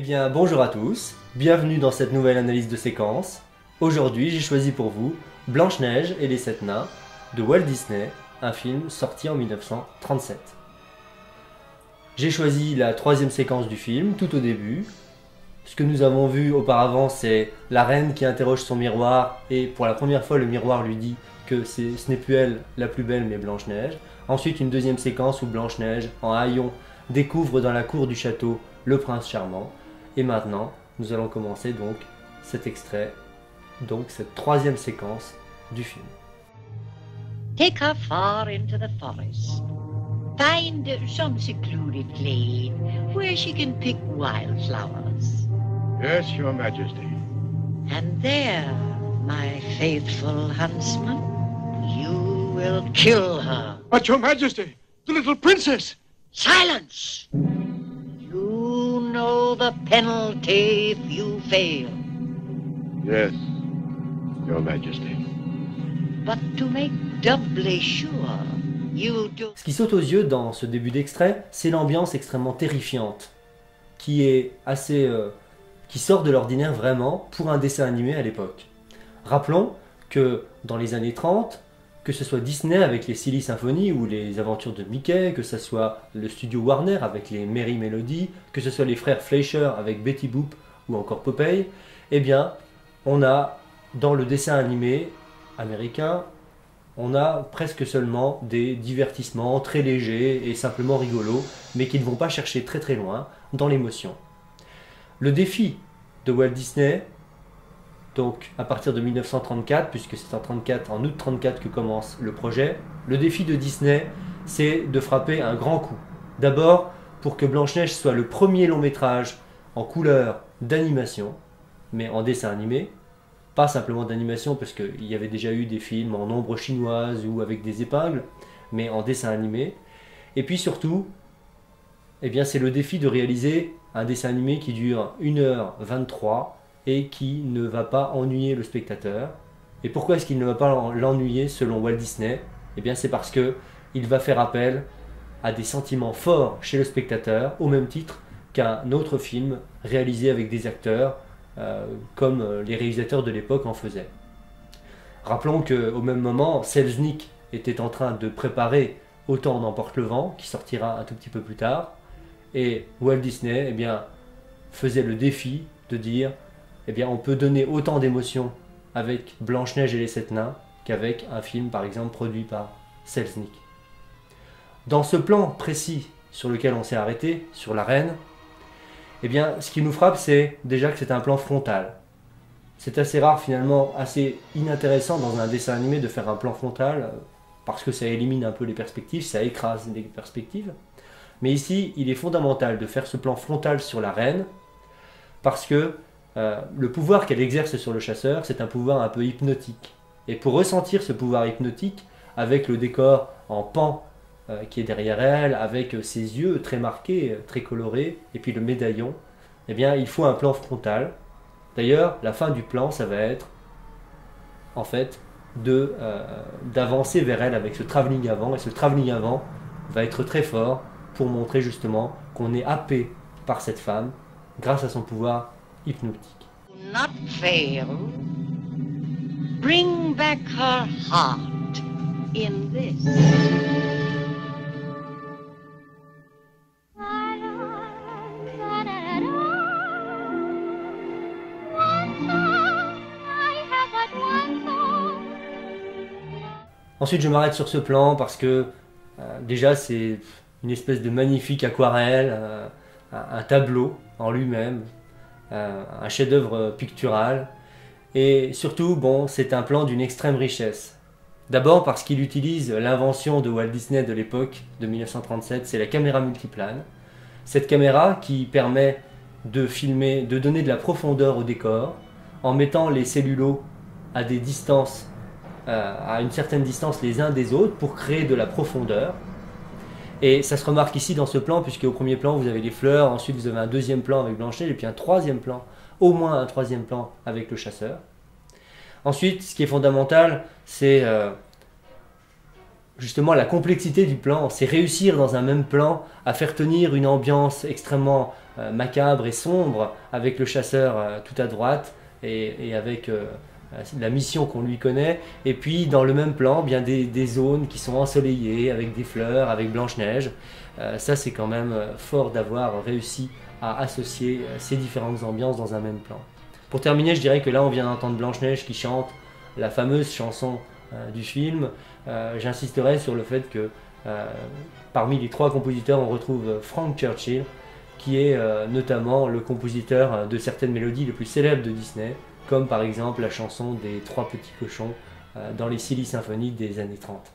bien, bonjour à tous, bienvenue dans cette nouvelle analyse de séquence. Aujourd'hui, j'ai choisi pour vous Blanche-Neige et les 7 nains de Walt Disney, un film sorti en 1937. J'ai choisi la troisième séquence du film, tout au début. Ce que nous avons vu auparavant, c'est la reine qui interroge son miroir et pour la première fois, le miroir lui dit que ce n'est plus elle la plus belle, mais Blanche-Neige. Ensuite, une deuxième séquence où Blanche-Neige, en haillons, découvre dans la cour du château le prince charmant. Et maintenant, nous allons commencer donc cet extrait, donc cette troisième séquence du film. Take her far into the forest. Find some secluded glade where she can pick wildflowers. Yes, Your Majesty. And there, my faithful huntsman, you will kill her. But Your Majesty, the little princess! Silence! You know the penalty if you fail. Yes, Your Majesty. But to make doubly sure, you do... Ce qui saute aux yeux dans ce début d'extrait, c'est l'ambiance extrêmement terrifiante, qui est assez, qui sort de l'ordinaire vraiment pour un dessin animé à l'époque. Rappelons que dans les années 30, que ce soit Disney avec les Silly Symphony ou les aventures de Mickey, que ce soit le studio Warner avec les Merry Melody, que ce soit les frères Fleischer avec Betty Boop ou encore Popeye, eh bien, on a dans le dessin animé américain, on a presque seulement des divertissements très légers et simplement rigolos, mais qui ne vont pas chercher très très loin dans l'émotion. Le défi de Walt Disney, donc à partir de 1934, puisque c'est en août 34 que commence le projet, le défi de Disney, c'est de frapper un grand coup. D'abord, pour que Blanche-Neige soit le premier long métrage en couleur d'animation, mais en dessin animé, pas simplement d'animation, parce qu'il y avait déjà eu des films en ombre chinoise ou avec des épingles, mais en dessin animé. Et puis surtout, eh bien, c'est le défi de réaliser un dessin animé qui dure 1h23, et qui ne va pas ennuyer le spectateur. Et pourquoi est-ce qu'il ne va pas l'ennuyer selon Walt Disney? Eh bien c'est parce que il va faire appel à des sentiments forts chez le spectateur, au même titre qu'un autre film réalisé avec des acteurs, comme les réalisateurs de l'époque en faisaient. Rappelons qu'au même moment, Selznick était en train de préparer Autant n'emporte le vent, qui sortira un tout petit peu plus tard, et Walt Disney, eh bien, faisait le défi de dire eh bien, on peut donner autant d'émotions avec Blanche-Neige et les 7 nains qu'avec un film, par exemple, produit par Selznick. Dans ce plan précis sur lequel on s'est arrêté, sur la reine, eh bien, ce qui nous frappe, c'est déjà que c'est un plan frontal. C'est assez rare, finalement, assez inintéressant dans un dessin animé de faire un plan frontal, parce que ça élimine un peu les perspectives, ça écrase les perspectives. Mais ici, il est fondamental de faire ce plan frontal sur la reine, parce que le pouvoir qu'elle exerce sur le chasseur, c'est un pouvoir un peu hypnotique. Et pour ressentir ce pouvoir hypnotique, avec le décor en pan qui est derrière elle, avec ses yeux très marqués, très colorés, et puis le médaillon, eh bien, il faut un plan frontal. D'ailleurs, la fin du plan, ça va être, en fait, d'avancer vers elle avec ce travelling avant, et ce travelling avant va être très fort pour montrer justement qu'on est happé par cette femme grâce à son pouvoir hypnotique. Not fail. Bring back her heart in this. Ensuite, je m'arrête sur ce plan parce que déjà c'est une espèce de magnifique aquarelle, un tableau en lui-même, un chef-d'œuvre pictural, et surtout, bon, c'est un plan d'une extrême richesse. D'abord parce qu'il utilise l'invention de Walt Disney de l'époque, de 1937, c'est la caméra multiplane. Cette caméra qui permet de filmer, de donner de la profondeur au décor, en mettant les cellulos à des distances, à une certaine distance les uns des autres, pour créer de la profondeur. Et ça se remarque ici dans ce plan, puisque au premier plan vous avez les fleurs, ensuite vous avez un deuxième plan avec Blanche-Neige, et puis un troisième plan, au moins un troisième plan avec le chasseur. Ensuite, ce qui est fondamental, c'est justement la complexité du plan, c'est réussir dans un même plan à faire tenir une ambiance extrêmement macabre et sombre avec le chasseur tout à droite et avec la mission qu'on lui connaît, et puis dans le même plan bien des zones qui sont ensoleillées avec des fleurs, avec Blanche-Neige. Ça c'est quand même fort d'avoir réussi à associer ces différentes ambiances dans un même plan. Pour terminer, je dirais que là on vient d'entendre Blanche-Neige qui chante la fameuse chanson du film. J'insisterai sur le fait que parmi les 3 compositeurs on retrouve Frank Churchill, qui est notamment le compositeur de certaines mélodies les plus célèbres de Disney, comme par exemple la chanson des 3 petits cochons dans les Silly Symphonies des années 30.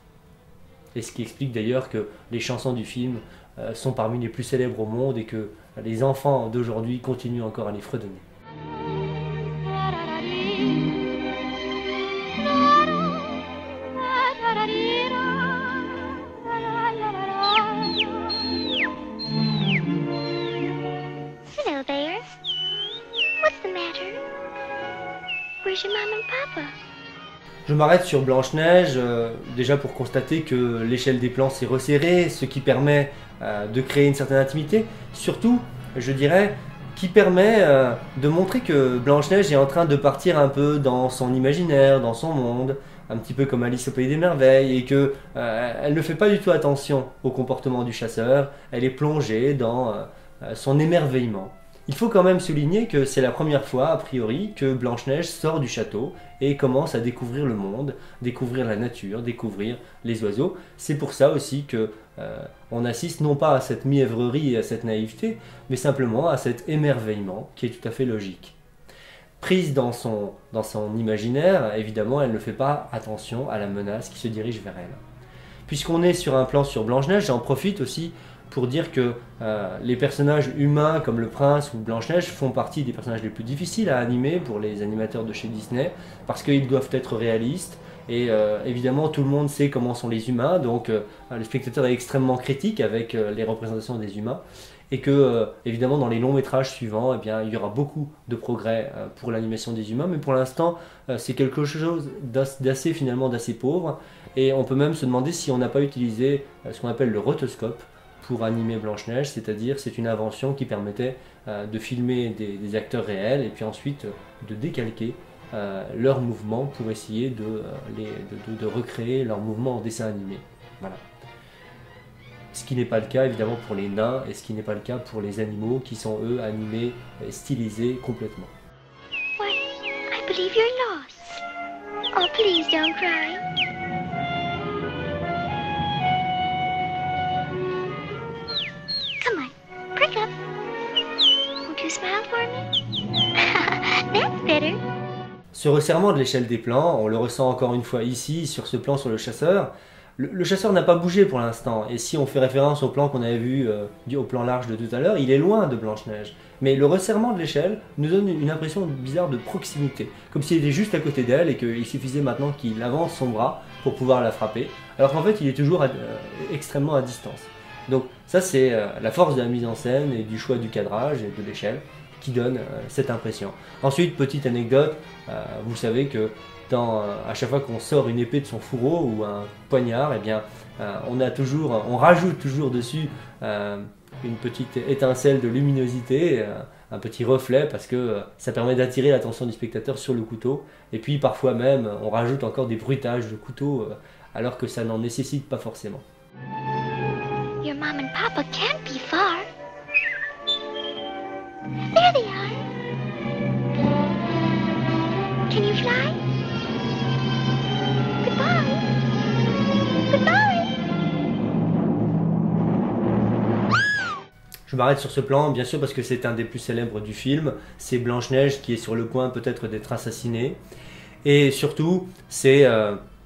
Et ce qui explique d'ailleurs que les chansons du film sont parmi les plus célèbres au monde et que les enfants d'aujourd'hui continuent encore à les fredonner. Hello there. What's the matter? Where's your mom and papa? Je m'arrête sur Blanche-Neige, déjà pour constater que l'échelle des plans s'est resserrée, ce qui permet de créer une certaine intimité. Surtout, je dirais, qui permet de montrer que Blanche-Neige est en train de partir un peu dans son imaginaire, dans son monde, un petit peu comme Alice au Pays des Merveilles, et que elle ne fait pas du tout attention au comportement du chasseur, elle est plongée dans son émerveillement. Il faut quand même souligner que c'est la première fois, a priori, que Blanche-Neige sort du château et commence à découvrir le monde, découvrir la nature, découvrir les oiseaux. C'est pour ça aussi que on assiste non pas à cette mièvrerie et à cette naïveté, mais simplement à cet émerveillement qui est tout à fait logique. Prise dans son imaginaire, évidemment, elle ne fait pas attention à la menace qui se dirige vers elle. Puisqu'on est sur un plan sur Blanche-Neige, j'en profite aussi pour dire que les personnages humains comme le prince ou Blanche-Neige font partie des personnages les plus difficiles à animer pour les animateurs de chez Disney, parce qu'ils doivent être réalistes, et évidemment tout le monde sait comment sont les humains, donc le spectateur est extrêmement critique avec les représentations des humains, et que évidemment dans les longs métrages suivants, eh bien, il y aura beaucoup de progrès pour l'animation des humains, mais pour l'instant c'est quelque chose d'assez finalement d'assez pauvre, et on peut même se demander si on n'a pas utilisé ce qu'on appelle le rotoscope pour animer Blanche-Neige, c'est-à-dire c'est une invention qui permettait de filmer des acteurs réels et puis ensuite de décalquer leurs mouvements pour essayer de recréer leurs mouvements en dessin animé. Voilà. Ce qui n'est pas le cas évidemment pour les nains et ce qui n'est pas le cas pour les animaux qui sont eux animés et stylisés complètement. Why, I believe you're lost. Oh, please don't cry. Come on, prick up. Won't you smile for me? That's better. Ce resserrement de l'échelle des plans, on le ressent encore une fois ici, sur ce plan sur le chasseur. Le chasseur n'a pas bougé pour l'instant, et si on fait référence au plan qu'on avait vu, au plan large de tout à l'heure, il est loin de Blanche-Neige. Mais le resserrement de l'échelle nous donne une impression bizarre de proximité, comme s'il était juste à côté d'elle et qu'il suffisait maintenant qu'il avance son bras pour pouvoir la frapper, alors qu'en fait il est toujours extrêmement à distance. Donc ça c'est la force de la mise en scène et du choix du cadrage et de l'échelle qui donne cette impression. Ensuite, petite anecdote, vous savez que à chaque fois qu'on sort une épée de son fourreau ou un poignard, eh bien, on rajoute toujours dessus une petite étincelle de luminosité, un petit reflet, parce que ça permet d'attirer l'attention du spectateur sur le couteau. Et puis parfois même, on rajoute encore des bruitages de couteau, alors que ça n'en nécessite pas forcément. Your mom and papa can't be far. There they are. Can you fly? Goodbye. Goodbye. Je m'arrête sur ce plan, bien sûr, parce que c'est un des plus célèbres du film. C'est Blanche-Neige qui est sur le point peut-être d'être assassinée. Et surtout, c'est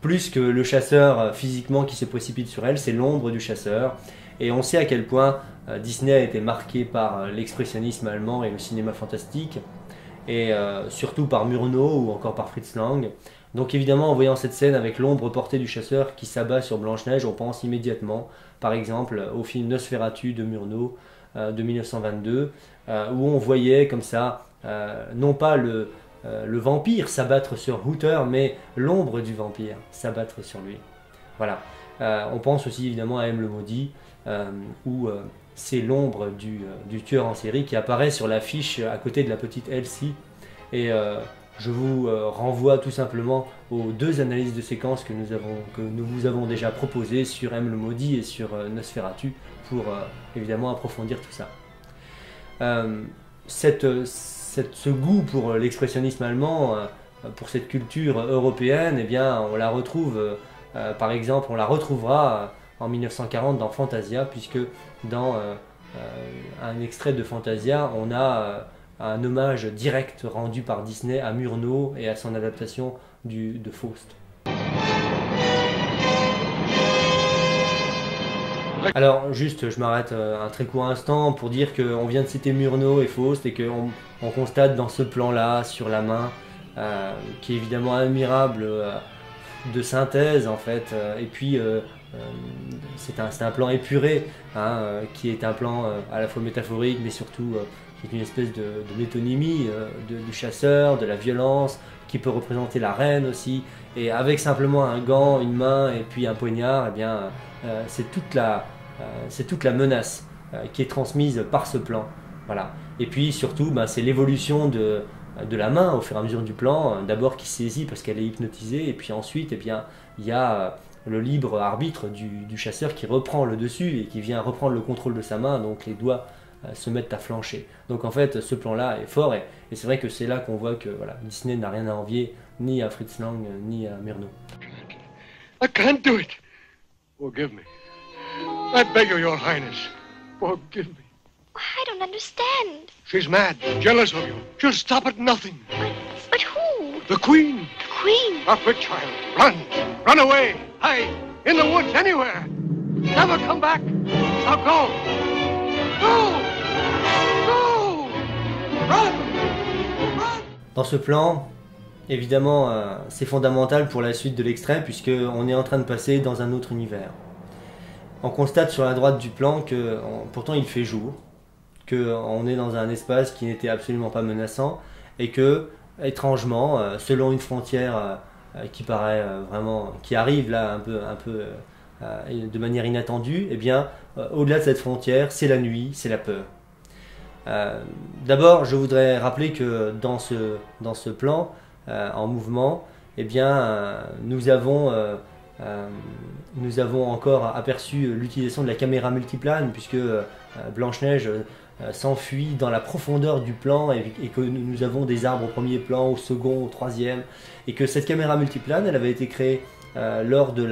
plus que le chasseur physiquement qui se précipite sur elle, c'est l'ombre du chasseur. Et on sait à quel point Disney a été marqué par l'expressionnisme allemand et le cinéma fantastique, et surtout par Murnau ou encore par Fritz Lang. Donc évidemment, en voyant cette scène avec l'ombre portée du chasseur qui s'abat sur Blanche-Neige, on pense immédiatement, par exemple, au film Nosferatu de Murnau de 1922, où on voyait comme ça, non pas le vampire s'abattre sur Hooter, mais l'ombre du vampire s'abattre sur lui. Voilà. On pense aussi évidemment à M le Maudit, où c'est l'ombre du tueur en série qui apparaît sur l'affiche à côté de la petite Elsie. Et je vous renvoie tout simplement aux 2 analyses de séquences que nous vous avons déjà proposées sur M le Maudit et sur Nosferatu pour évidemment approfondir tout ça. Ce goût pour l'expressionnisme allemand, pour cette culture européenne, eh bien, on la retrouve, par exemple, on la retrouvera en 1940 dans Fantasia, puisque dans un extrait de Fantasia, on a un hommage direct rendu par Disney à Murnau et à son adaptation de Faust. Alors juste, je m'arrête un très court instant pour dire qu'on vient de citer Murnau et Faust et qu'on constate dans ce plan-là, sur la main, qui est évidemment admirable, de synthèse en fait, et puis c'est un plan épuré, hein, qui est un plan à la fois métaphorique mais surtout qui est une espèce de métonymie du chasseur, de la violence, qui peut représenter la reine aussi, et avec simplement un gant, une main et puis un poignard, eh bien c'est toute la menace qui est transmise par ce plan. Voilà. Et puis surtout, c'est l'évolution de la main au fur et à mesure du plan, d'abord qui saisit parce qu'elle est hypnotisée, et puis ensuite, eh bien, il y a le libre arbitre du chasseur qui reprend le dessus et qui vient reprendre le contrôle de sa main, donc les doigts se mettent à flancher. Donc en fait, ce plan-là est fort, et c'est vrai que c'est là qu'on voit que voilà, Disney n'a rien à envier ni à Fritz Lang ni à Murnau. I can't do it. Forgive me. I beg you, Your Highness. Forgive me. I don't understand. She's mad, jealous of you. She'll stop at nothing. But who? The Queen. The Queen? Up it, child. Run. Run away. Hide. In the woods, anywhere. Never come back. Now go. Go. Go. Run. Run. Dans ce plan, évidemment, c'est fondamental pour la suite de l'extrait, puisqu'on est en train de passer dans un autre univers. On constate sur la droite du plan que pourtant il fait jour, qu'on est dans un espace qui n'était absolument pas menaçant, et que, étrangement, selon une frontière qui paraît vraiment, qui arrive là un peu de manière inattendue, eh bien, au-delà de cette frontière, c'est la nuit, c'est la peur. D'abord, je voudrais rappeler que dans ce plan en mouvement, eh bien, nous avons encore aperçu l'utilisation de la caméra multiplane, puisque Blanche-Neige s'enfuit dans la profondeur du plan, et que nous avons des arbres au premier plan, au second, au troisième, et que cette caméra multiplane, elle avait été créée lors de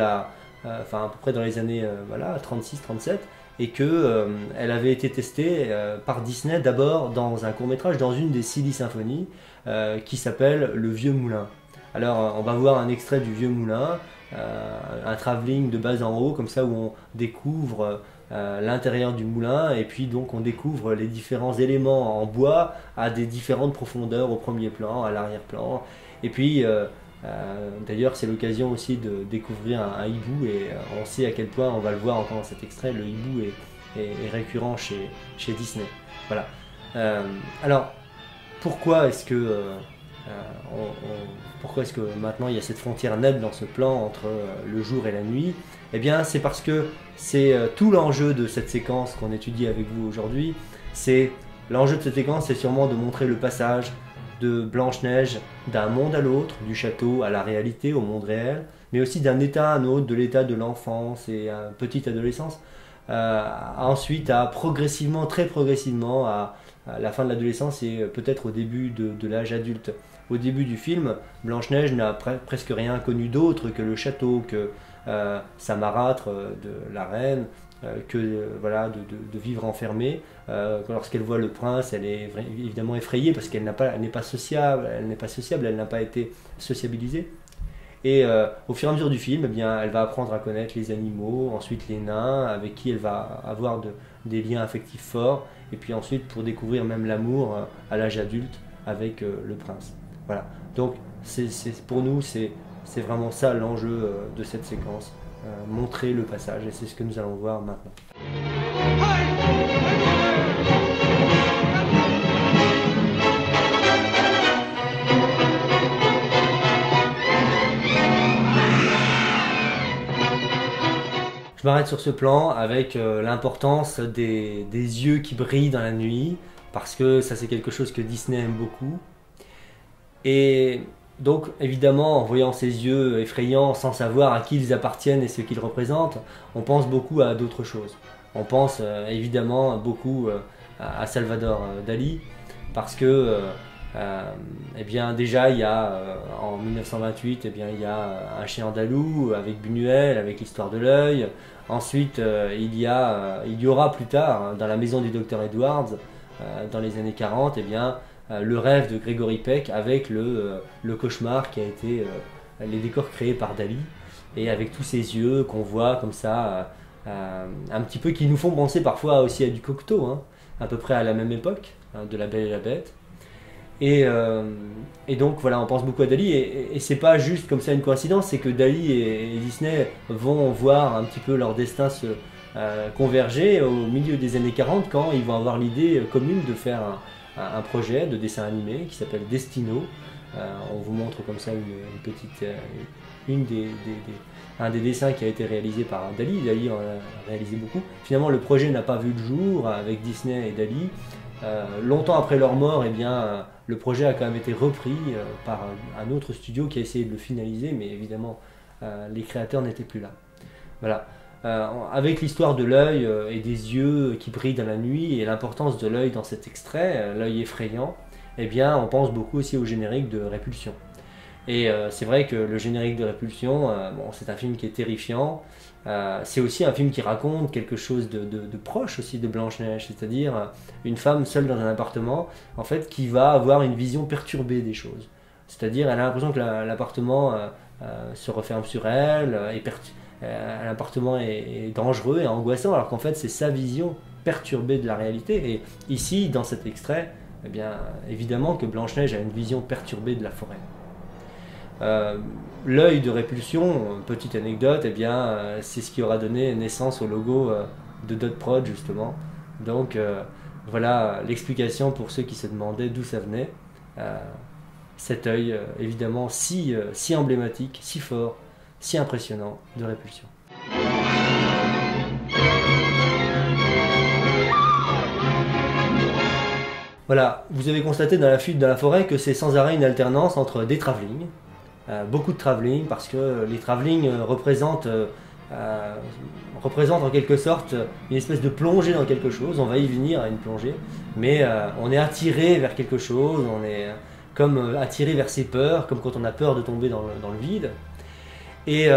enfin à peu près dans les années 36-37, et que elle avait été testée par Disney d'abord dans un court-métrage, dans une des Silly Symphonies, qui s'appelle Le Vieux Moulin. Alors on va voir un extrait du Vieux Moulin, un travelling de bas en haut, comme ça, où on découvre l'intérieur du moulin, et puis donc on découvre les différents éléments en bois à des différentes profondeurs, au premier plan, à l'arrière-plan, et puis d'ailleurs c'est l'occasion aussi de découvrir un hibou, et on sait à quel point, on va le voir encore dans cet extrait, le hibou est récurrent chez Disney. Voilà. Alors pourquoi est-ce que maintenant il y a cette frontière nette dans ce plan entre le jour et la nuit? Eh bien c'est parce que c'est tout l'enjeu de cette séquence qu'on étudie avec vous aujourd'hui. L'enjeu de cette séquence, c'est sûrement de montrer le passage de Blanche-Neige d'un monde à l'autre, du château à la réalité, au monde réel, mais aussi d'un état à un autre, de l'état de l'enfance et petite adolescence, ensuite progressivement, très progressivement, à la fin de l'adolescence et peut-être au début de l'âge adulte. Au début du film, Blanche-Neige n'a presque rien connu d'autre que le château, que sa marâtre de la reine, que voilà, de vivre enfermée. Lorsqu'elle voit le prince, elle est évidemment effrayée parce qu'elle n'est pas sociable, elle n'a pas été sociabilisée. Et au fur et à mesure du film, eh bien, elle va apprendre à connaître les animaux, ensuite les nains, avec qui elle va avoir des liens affectifs forts, et puis ensuite pour découvrir même l'amour à l'âge adulte avec le prince. Voilà. Donc pour nous, c'est vraiment ça l'enjeu de cette séquence, montrer le passage, et c'est ce que nous allons voir maintenant. Je m'arrête sur ce plan avec l'importance des yeux qui brillent dans la nuit, parce que ça c'est quelque chose que Disney aime beaucoup. Et donc évidemment, en voyant ces yeux effrayants, sans savoir à qui ils appartiennent et ce qu'ils représentent, on pense beaucoup à d'autres choses. On pense évidemment beaucoup à Salvador Dali, parce que eh bien, déjà il y a en 1928 eh bien, il y a Un chien andalou avec Buñuel, avec l'histoire de l'œil. Ensuite il y aura plus tard dans La maison du docteur Edwards dans les années 40 eh bien, Le rêve de Gregory Peck avec le cauchemar qui a été les décors créés par Dali, et avec tous ces yeux qu'on voit comme ça un petit peu, qui nous font penser parfois aussi à du Cocteau, hein, à peu près à la même époque, hein, de La Belle et la Bête. Et donc voilà, on pense beaucoup à Dali, et c'est pas juste comme ça une coïncidence, c'est que Dali et Disney vont voir un petit peu leur destin se converger au milieu des années 40, quand ils vont avoir l'idée commune de faire un projet de dessin animé qui s'appelle Destino. On vous montre comme ça un des dessins qui a été réalisé par Dali. Dali en a réalisé beaucoup. Finalement, le projet n'a pas vu le jour avec Disney et Dali. Longtemps après leur mort, eh bien, le projet a quand même été repris par un autre studio qui a essayé de le finaliser, mais évidemment, les créateurs n'étaient plus là. Voilà. Avec l'histoire de l'œil et des yeux qui brillent dans la nuit, et l'importance de l'œil dans cet extrait, l'œil effrayant, eh bien, on pense beaucoup aussi au générique de Répulsion. Et c'est vrai que le générique de Répulsion, bon, c'est un film qui est terrifiant. C'est aussi un film qui raconte quelque chose de proche aussi de Blanche-Neige, c'est-à-dire une femme seule dans un appartement, en fait, qui va avoir une vision perturbée des choses. C'est-à-dire, elle a l'impression que l'appartement se referme sur elle, l'appartement est dangereux et angoissant, alors qu'en fait, c'est sa vision perturbée de la réalité. Et ici, dans cet extrait, eh bien, évidemment que Blanche-Neige a une vision perturbée de la forêt. L'œil de Répulsion, petite anecdote, eh bien, c'est ce qui aura donné naissance au logo de Dot Prod, justement. Donc voilà l'explication pour ceux qui se demandaient d'où ça venait. Cet œil, évidemment, si emblématique, si fort, si impressionnant de Répulsion. Voilà, vous avez constaté dans La fuite dans la forêt que c'est sans arrêt une alternance entre des travelling, beaucoup de travelling, parce que les travelling représentent en quelque sorte une espèce de plongée dans quelque chose. On va y venir à une plongée, mais on est attiré vers quelque chose, on est comme attiré vers ses peurs, comme quand on a peur de tomber dans le vide. Et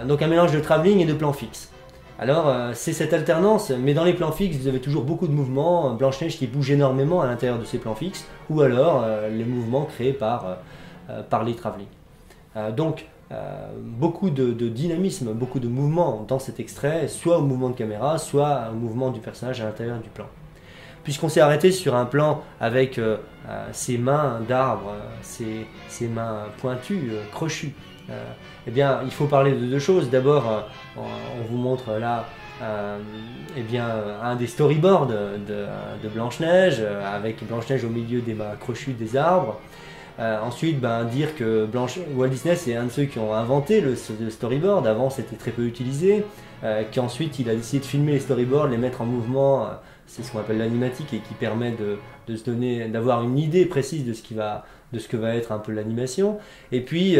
donc un mélange de travelling et de plans fixes. Alors c'est cette alternance, mais dans les plans fixes vous avez toujours beaucoup de mouvements, Blanche-Neige qui bouge énormément à l'intérieur de ces plans fixes, ou alors les mouvements créés par les travelling. Donc beaucoup de dynamisme, beaucoup de mouvements dans cet extrait, soit au mouvement de caméra, soit au mouvement du personnage à l'intérieur du plan. Puisqu'on s'est arrêté sur un plan avec ses mains d'arbre, ses mains pointues, crochues, eh bien, il faut parler de deux choses. D'abord, on vous montre là eh bien, un des storyboards de Blanche-Neige, avec Blanche-Neige au milieu des mains crochues des arbres. Ensuite, dire que Walt Disney, c'est un de ceux qui ont inventé le storyboard. Avant, c'était très peu utilisé. Qu'ensuite, il a décidé de filmer les storyboards, les mettre en mouvement. C'est ce qu'on appelle l'animatique, et qui permet de se donner, d'avoir une idée précise de ce que va être un peu l'animation. Et puis,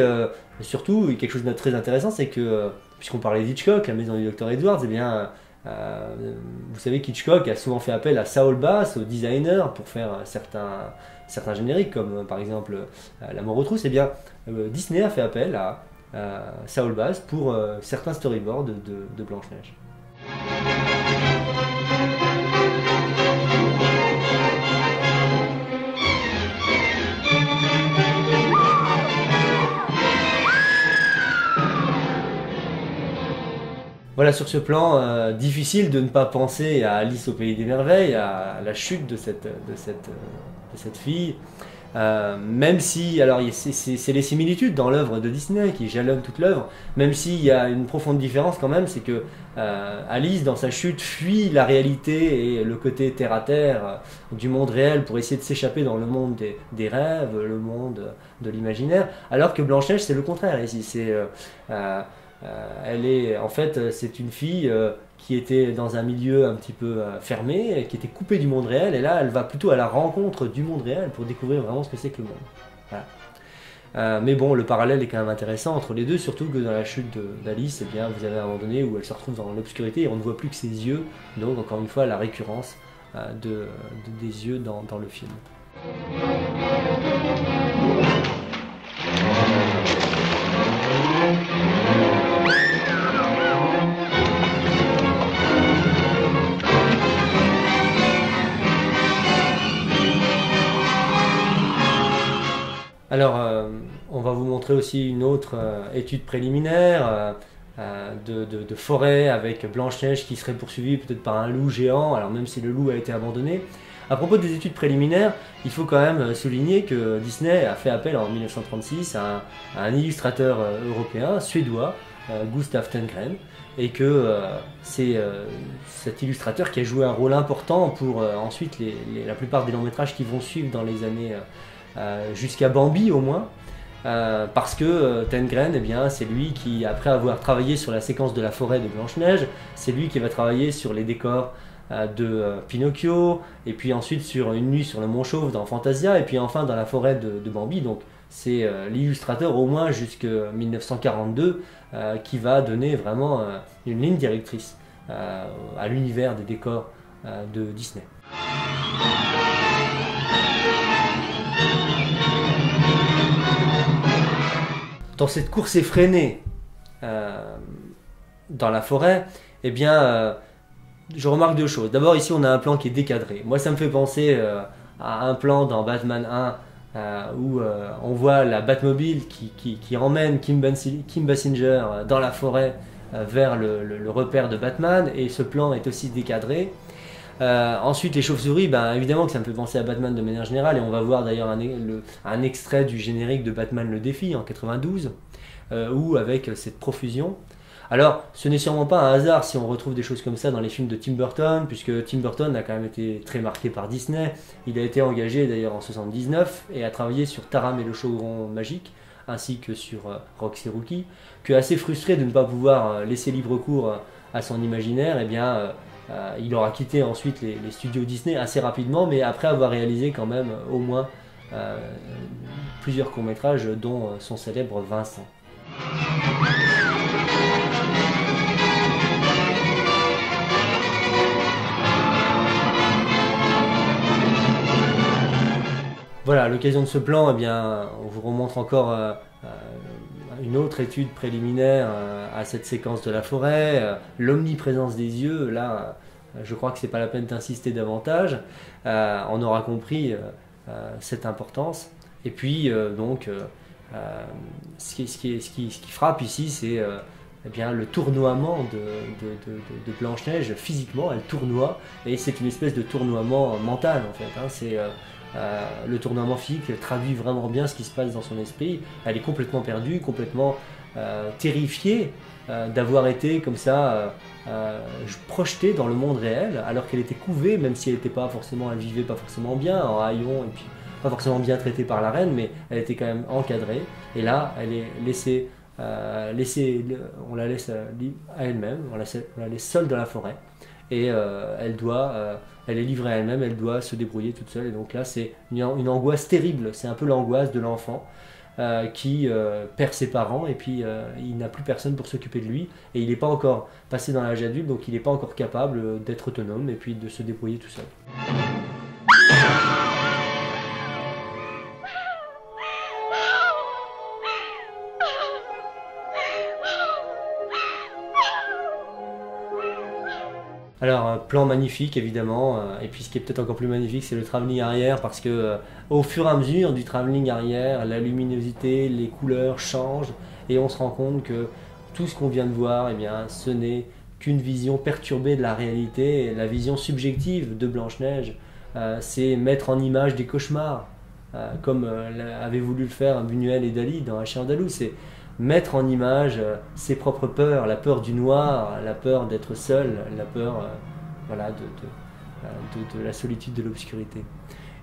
surtout, quelque chose de très intéressant, c'est que, puisqu'on parlait d'Hitchcock, La maison du docteur Edwards, eh bien, vous savez qu'Hitchcock a souvent fait appel à Saul Bass, au designer, pour faire certains génériques, comme par exemple La mort aux trousses. Eh bien, Disney a fait appel à Saul Bass pour certains storyboards de Blanche-Neige. Voilà, sur ce plan, difficile de ne pas penser à Alice au pays des merveilles, à la chute de cette fille. Même si, alors c'est les similitudes dans l'œuvre de Disney qui jalonnent toute l'œuvre, même s'il y a une profonde différence quand même, c'est que Alice dans sa chute fuit la réalité et le côté terre à terre du monde réel pour essayer de s'échapper dans le monde des rêves, le monde de l'imaginaire, alors que Blanche-Neige c'est le contraire ici, c'est En fait, c'est une fille qui était dans un milieu un petit peu fermé, qui était coupée du monde réel, et là, elle va plutôt à la rencontre du monde réel pour découvrir vraiment ce que c'est que le monde. Voilà. Mais bon, le parallèle est quand même intéressant entre les deux, surtout que dans la chute d'Alice, eh bien, vous avez un moment donné où elle se retrouve dans l'obscurité et on ne voit plus que ses yeux, donc encore une fois, la récurrence des yeux dans le film. Alors, on va vous montrer aussi une autre étude préliminaire de forêt avec Blanche-Neige qui serait poursuivie peut-être par un loup géant, alors même si le loup a été abandonné. À propos des études préliminaires, il faut quand même souligner que Disney a fait appel en 1936 à un illustrateur européen, suédois, Gustav Tengren, et que c'est cet illustrateur qui a joué un rôle important pour ensuite la plupart des longs métrages qui vont suivre dans les années jusqu'à Bambi au moins, parce que Tengren, eh bien, c'est lui qui, après avoir travaillé sur la séquence de la forêt de Blanche-Neige, c'est lui qui va travailler sur les décors de Pinocchio, et puis ensuite sur Une nuit sur le Mont Chauve dans Fantasia, et puis enfin dans la forêt de Bambi. Donc c'est l'illustrateur au moins jusqu'en 1942 qui va donner vraiment une ligne directrice à l'univers des décors de Disney. Dans cette course effrénée dans la forêt, eh bien, je remarque deux choses. D'abord, ici, on a un plan qui est décadré. Moi, ça me fait penser à un plan dans Batman 1 où on voit la Batmobile qui emmène Kim Basinger dans la forêt vers le repère de Batman, et ce plan est aussi décadré. Ensuite, les chauves-souris, ben, évidemment que ça me fait penser à Batman de manière générale, et on va voir d'ailleurs un extrait du générique de Batman le défi en 92, où avec cette profusion. Alors, ce n'est sûrement pas un hasard si on retrouve des choses comme ça dans les films de Tim Burton, puisque Tim Burton a quand même été très marqué par Disney. Il a été engagé d'ailleurs en 79 et a travaillé sur Taram et le chaudron magique, ainsi que sur Roxy Rookie, que assez frustré de ne pas pouvoir laisser libre cours à son imaginaire, eh bien, il aura quitté ensuite les studios Disney assez rapidement, mais après avoir réalisé quand même au moins plusieurs courts-métrages, dont son célèbre Vincent. Voilà, à l'occasion de ce plan, eh bien, on vous remontre encore une autre étude préliminaire à cette séquence de la forêt, l'omniprésence des yeux. Là, je crois que c'est pas la peine d'insister davantage. On aura compris cette importance. Et puis, donc, ce qui frappe ici, c'est eh bien, le tournoiement de Blanche-Neige. Physiquement, elle tournoie, et c'est une espèce de tournoiement mental en fait. Hein. C'est le tournoiement physique traduit vraiment bien ce qui se passe dans son esprit. Elle est complètement perdue, complètement terrifiée d'avoir été comme ça projetée dans le monde réel, alors qu'elle était couvée, même si elle vivait pas forcément bien en haillons, et puis pas forcément bien traitée par la reine, mais elle était quand même encadrée. Et là, elle est laissée, on la laisse à elle-même, on la laisse seule dans la forêt, et elle est livrée à elle-même, elle doit se débrouiller toute seule. Et donc là, c'est une angoisse terrible. C'est un peu l'angoisse de l'enfant qui perd ses parents, et puis il n'a plus personne pour s'occuper de lui. Et il n'est pas encore passé dans l'âge adulte, donc il n'est pas encore capable d'être autonome et puis de se débrouiller tout seul. Alors, un plan magnifique évidemment, et puis ce qui est peut-être encore plus magnifique, c'est le travelling arrière, parce que au fur et à mesure du travelling arrière, la luminosité, les couleurs changent, et on se rend compte que tout ce qu'on vient de voir, eh bien, ce n'est qu'une vision perturbée de la réalité. Et la vision subjective de Blanche-Neige, c'est mettre en image des cauchemars, comme avaient voulu le faire Buñuel et Dali dans Un chien andalou. C'est mettre en image ses propres peurs, la peur du noir, la peur d'être seul, la peur voilà, de la solitude, de l'obscurité.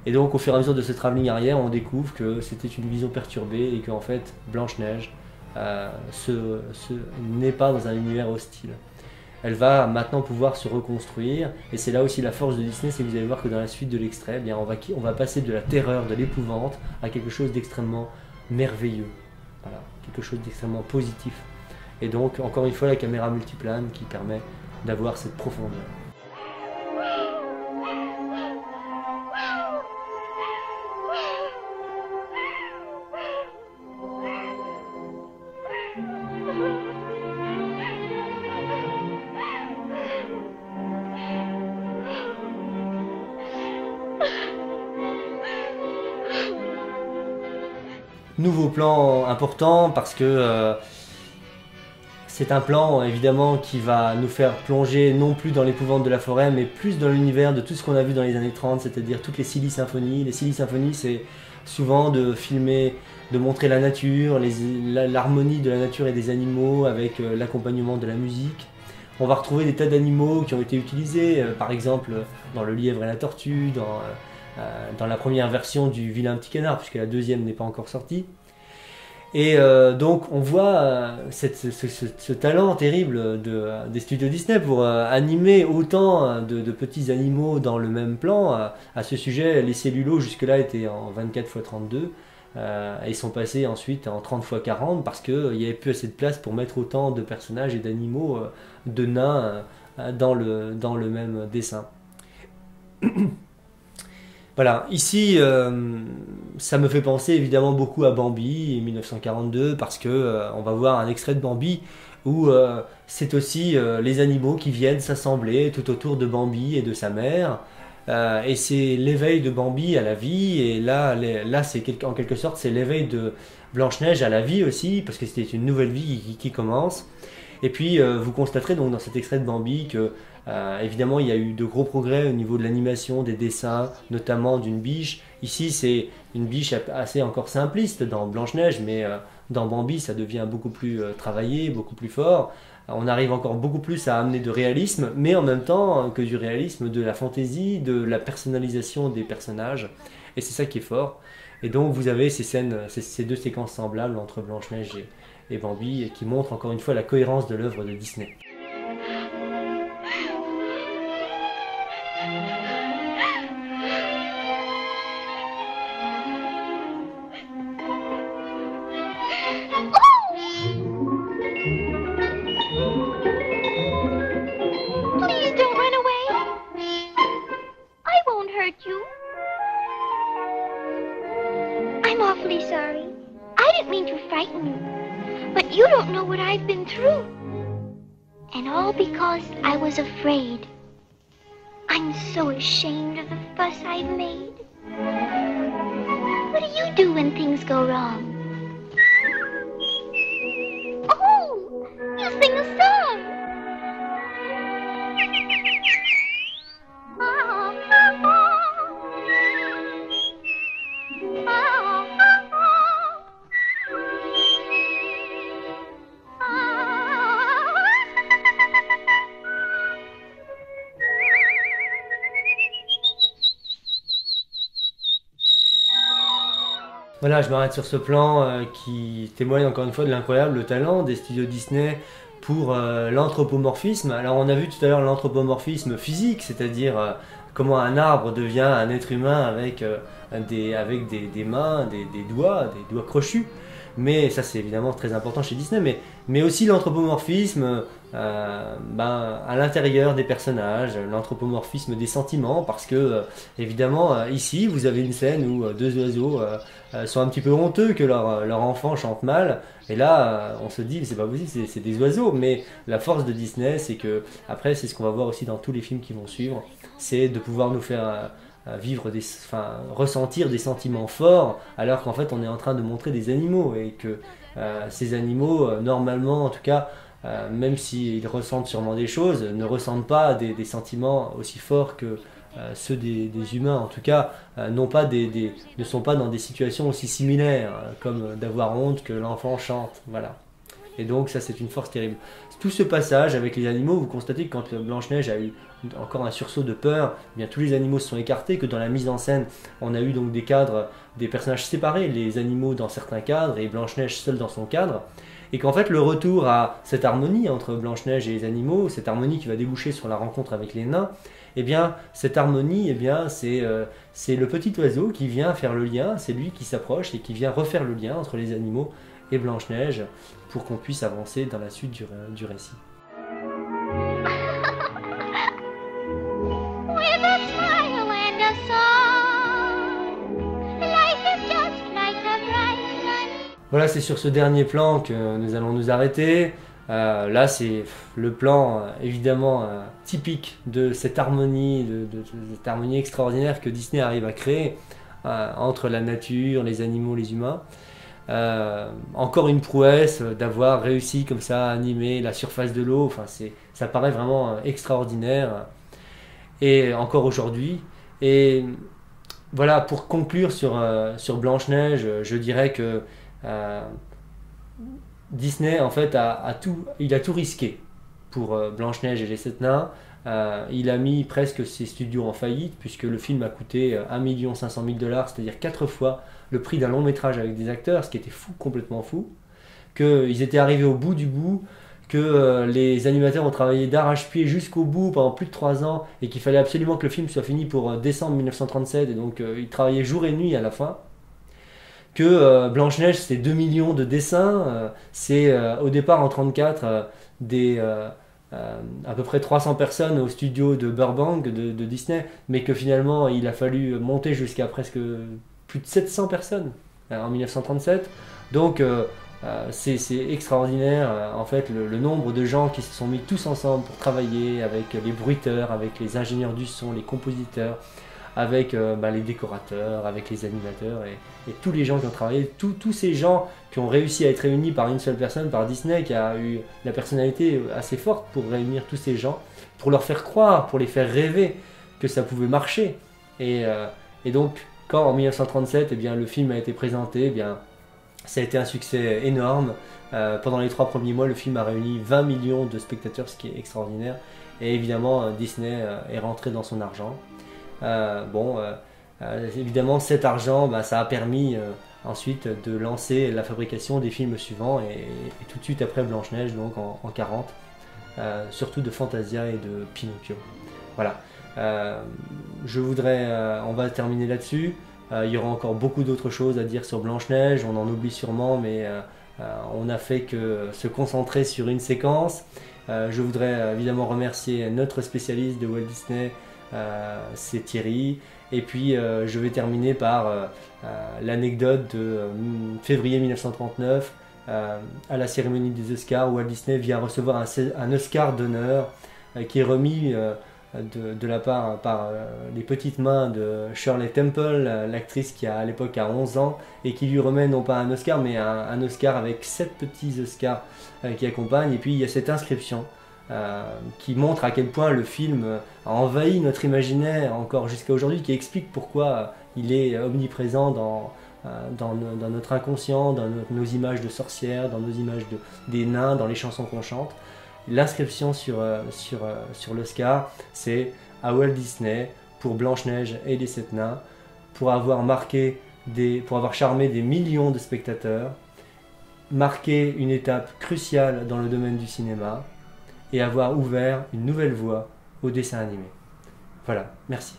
Et donc au fur et à mesure de ce travelling arrière, on découvre que c'était une vision perturbée, et qu'en fait Blanche-Neige n'est pas dans un univers hostile. Elle va maintenant pouvoir se reconstruire, et c'est là aussi la force de Disney, c'est que vous allez voir que dans la suite de l'extrait, eh bien on va passer de la terreur, de l'épouvante, à quelque chose d'extrêmement merveilleux, voilà, quelque chose d'extrêmement positif. Et donc, encore une fois, la caméra multiplane qui permet d'avoir cette profondeur. Nouveau plan important parce que c'est un plan évidemment qui va nous faire plonger non plus dans l'épouvante de la forêt mais plus dans l'univers de tout ce qu'on a vu dans les années 30, c'est-à-dire toutes les Silly Symphonies. Les Silly Symphonies, c'est souvent de filmer, de montrer la nature, l'harmonie de la nature et des animaux avec l'accompagnement de la musique. On va retrouver des tas d'animaux qui ont été utilisés, par exemple dans Le Lièvre et la Tortue, dans la première version du Vilain Petit Canard, puisque la deuxième n'est pas encore sortie. Et donc on voit ce talent terrible des studios Disney pour animer autant de petits animaux dans le même plan. À ce sujet, les cellulos jusque-là étaient en 24 x 32 et sont passés ensuite en 30 x 40 parce qu'il n'y avait plus assez de place pour mettre autant de personnages et d'animaux, de nains dans le même dessin. Voilà, ici, ça me fait penser évidemment beaucoup à Bambi, 1942, parce que on va voir un extrait de Bambi où c'est aussi les animaux qui viennent s'assembler tout autour de Bambi et de sa mère. Et c'est l'éveil de Bambi à la vie, et là c'est en quelque sorte c'est l'éveil de Blanche-Neige à la vie aussi, parce que c'était une nouvelle vie qui commence. Et puis vous constaterez donc dans cet extrait de Bambi que évidemment il y a eu de gros progrès au niveau de l'animation, des dessins, notamment d'une biche. Ici c'est une biche assez encore simpliste dans Blanche-Neige, mais dans Bambi ça devient beaucoup plus travaillé, beaucoup plus fort. On arrive encore beaucoup plus à amener de réalisme, mais en même temps que du réalisme, de la fantaisie, de la personnalisation des personnages. Et c'est ça qui est fort. Et donc vous avez ces scènes, ces deux séquences semblables entre Blanche-Neige et Bambi, et qui montrent encore une fois la cohérence de l'œuvre de Disney. Please don't run away. I won't hurt you. I'm awfully sorry. I didn't mean to frighten you. But you don't know what I've been through. And all because I was afraid. I'm so ashamed of the fuss I've made. What do you do when things go wrong? Oh, you sing a song. Voilà, je m'arrête sur ce plan qui témoigne encore une fois de l'incroyable talent des studios Disney pour l'anthropomorphisme. Alors on a vu tout à l'heure l'anthropomorphisme physique, c'est-à-dire comment un arbre devient un être humain avec des mains, des doigts crochus. Mais ça c'est évidemment très important chez Disney, mais aussi l'anthropomorphisme à l'intérieur des personnages, l'anthropomorphisme des sentiments, parce que évidemment ici vous avez une scène où deux oiseaux sont un petit peu honteux que leur enfant chante mal, et là on se dit c'est pas possible, c'est des oiseaux. Mais la force de Disney, c'est que après c'est ce qu'on va voir aussi dans tous les films qui vont suivre, c'est de pouvoir nous faire ressentir des sentiments forts, alors qu'en fait on est en train de montrer des animaux, et que ces animaux normalement en tout cas même s'ils ressentent sûrement des choses, ne ressentent pas des sentiments aussi forts que ceux des humains, en tout cas ne sont pas dans des situations aussi similaires, comme d'avoir honte que l'enfant chante, voilà. Et donc ça c'est une force terrible. Tout ce passage avec les animaux, vous constatez que quand Blanche-Neige a eu encore un sursaut de peur, eh bien tous les animaux se sont écartés, que dans la mise en scène on a eu donc des cadres, des personnages séparés, les animaux dans certains cadres et Blanche-Neige seule dans son cadre. Et qu'en fait le retour à cette harmonie entre Blanche-Neige et les animaux, cette harmonie qui va déboucher sur la rencontre avec les nains, eh bien cette harmonie, eh bien c'est le petit oiseau qui vient faire le lien, c'est lui qui s'approche et qui vient refaire le lien entre les animaux et Blanche-Neige pour qu'on puisse avancer dans la suite du récit. With a smile and a song, life is just like a bright sun. Voilà, c'est sur ce dernier plan que nous allons nous arrêter. Là, c'est le plan évidemment typique de cette harmonie, de cette harmonie extraordinaire que Disney arrive à créer entre la nature, les animaux, les humains. Encore une prouesse d'avoir réussi comme ça à animer la surface de l'eau. Enfin, ça paraît vraiment extraordinaire. Et encore aujourd'hui. Et voilà, pour conclure sur Blanche-Neige, je dirais que Disney en fait il a tout risqué pour Blanche-Neige et les 7 nains. Il a mis presque ses studios en faillite puisque le film a coûté 1 500 000 $, c'est-à-dire 4 fois le prix d'un long métrage avec des acteurs, ce qui était fou, complètement fou. Qu'ils étaient arrivés au bout du bout, que les animateurs ont travaillé d'arrache-pied jusqu'au bout pendant plus de 3 ans et qu'il fallait absolument que le film soit fini pour décembre 1937 et donc ils travaillaient jour et nuit à la fin. Que Blanche-Neige c'est 2 millions de dessins, c'est au départ en 1934 à peu près 300 personnes au studio de Burbank de Disney, mais que finalement il a fallu monter jusqu'à presque plus de 700 personnes en 1937. Donc c'est extraordinaire en fait le nombre de gens qui se sont mis tous ensemble pour travailler avec les bruiteurs, avec les ingénieurs du son, les compositeurs, avec les décorateurs, avec les animateurs et tous les gens qui ont travaillé, tous ces gens qui ont réussi à être réunis par une seule personne, par Disney, qui a eu la personnalité assez forte pour réunir tous ces gens, pour leur faire croire, pour les faire rêver que ça pouvait marcher. Et donc, quand en 1937, eh bien, le film a été présenté, eh bien, ça a été un succès énorme. Pendant les 3 premiers mois, le film a réuni 20 millions de spectateurs, ce qui est extraordinaire. Et évidemment, Disney est rentré dans son argent. Évidemment, cet argent, ça a permis ensuite de lancer la fabrication des films suivants et tout de suite après Blanche-Neige, donc en 40, surtout de Fantasia et de Pinocchio. Voilà. On va terminer là-dessus. Il y aura encore beaucoup d'autres choses à dire sur Blanche-Neige, on en oublie sûrement, mais on n'a fait que se concentrer sur une séquence. Je voudrais évidemment remercier notre spécialiste de Walt Disney, c'est Thierry. Et puis je vais terminer par l'anecdote de février 1939, à la cérémonie des Oscars, où Walt Disney vient recevoir un Oscar d'honneur qui est remis de la part par les petites mains de Shirley Temple, l'actrice qui à l'époque a 11 ans, et qui lui remet non pas un Oscar, mais un Oscar avec 7 petits Oscars qui accompagnent. Et puis il y a cette inscription qui montre à quel point le film a envahi notre imaginaire encore jusqu'à aujourd'hui, qui explique pourquoi il est omniprésent dans notre inconscient, dans nos images de sorcières, dans nos images des nains, dans les chansons qu'on chante. L'inscription sur l'Oscar, c'est à Walt Disney pour Blanche-Neige et les 7 nains, pour avoir charmé des millions de spectateurs, marqué une étape cruciale dans le domaine du cinéma, et avoir ouvert une nouvelle voie au dessin animé. Voilà, merci.